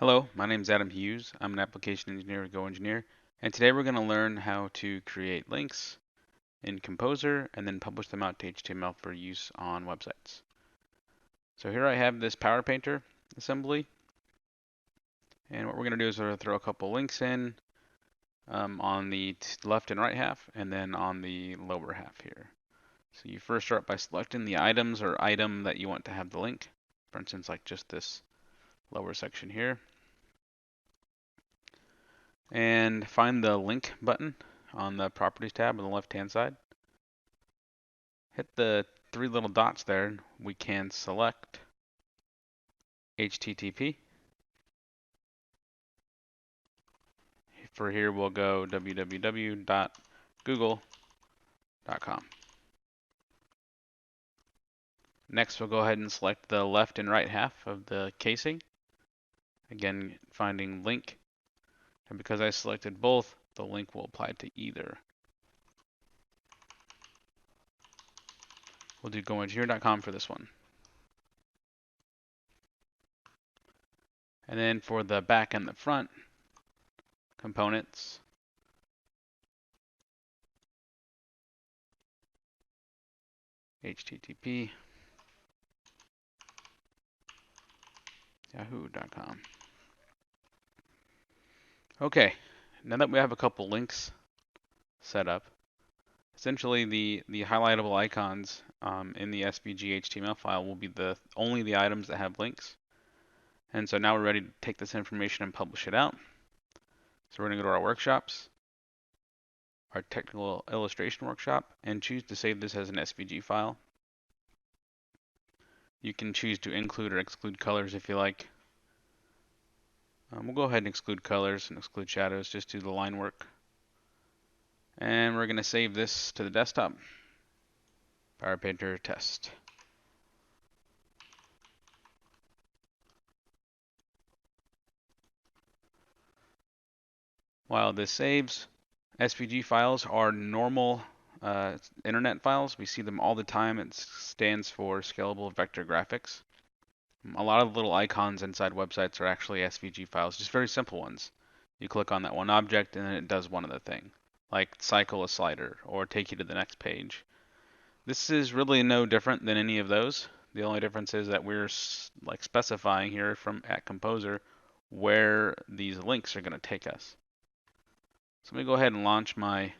Hello, my name is Adam Hughes. I'm an application engineer at GoEngineer, and today we're going to learn how to create links in Composer and then publish them out to HTML for use on websites. So here I have this Power Painter assembly, and what we're going to do is we're going to throw a couple links in on the left and right half, and then on the lower half here. So you first start by selecting the items or item that you want to have the link. For instance, like just this lower section here. And find the link button on the properties tab on the left hand side. Hit the three little dots there. We can select HTTP. For here we'll go www.google.com. Next we'll go ahead and select the left and right half of the casing. Again, finding link. And because I selected both, the link will apply to either. We'll do GoEngineer.com for this one. And then for the back and the front components, HTTP yahoo.com. Okay, now that we have a couple links set up, essentially the highlightable icons in the SVG HTML file will be only the items that have links. And so now we're ready to take this information and publish it out. So we're going to go to our workshops, our technical illustration workshop, and choose to save this as an SVG file. You can choose to include or exclude colors if you like. We'll go ahead and exclude colors and exclude shadows, just do the line work. And we're going to save this to the desktop. Power Painter test. While this saves, SVG files are normal internet files. We see them all the time. It stands for Scalable Vector Graphics. A lot of little icons inside websites are actually SVG files, just very simple ones. You click on that one object and then it does one other thing, like cycle a slider or take you to the next page. This is really no different than any of those. The only difference is that we're like specifying here at Composer where these links are going to take us. So let me go ahead and launch my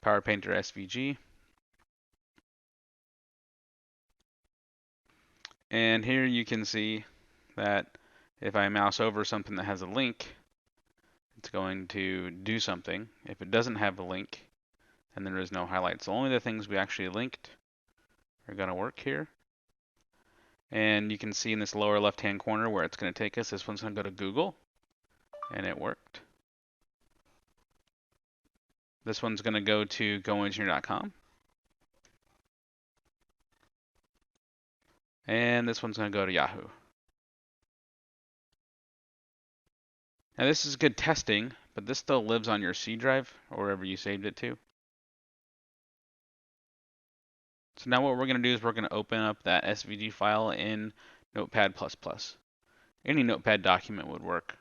Power Painter SVG. And here you can see that if I mouse over something that has a link, it's going to do something. If it doesn't have a link, and there is no highlight. So only the things we actually linked are going to work here. And you can see in this lower left-hand corner where it's going to take us. This one's going to go to Google, and it worked. This one's going to go to GoEngineer.com. And this one's going to go to Yahoo. Now this is good testing, but this still lives on your C drive or wherever you saved it to. So now what we're going to do is we're going to open up that SVG file in Notepad++. Any Notepad document would work.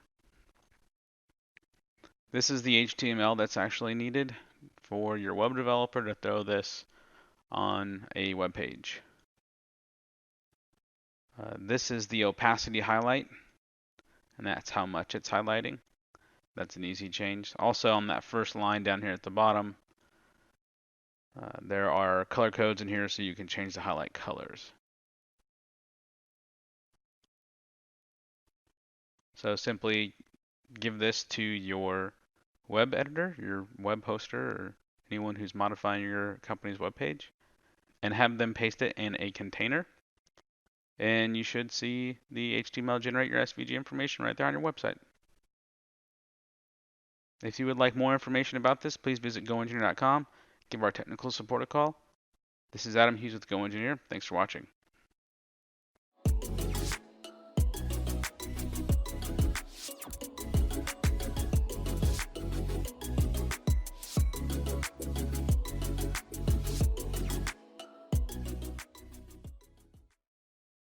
This is the HTML that's actually needed for your web developer to throw this on a web page. This is the opacity highlight, and that's how much it's highlighting. That's an easy change. Also on that first line down here at the bottom, there are color codes in here so you can change the highlight colors. So simply give this to your web editor, your web hoster, or anyone who's modifying your company's web page, and have them paste it in a container. And you should see the HTML generate your SVG information right there on your website. If you would like more information about this, please visit GoEngineer.com. Give our technical support a call. This is Adam Hughes with GoEngineer. Thanks for watching.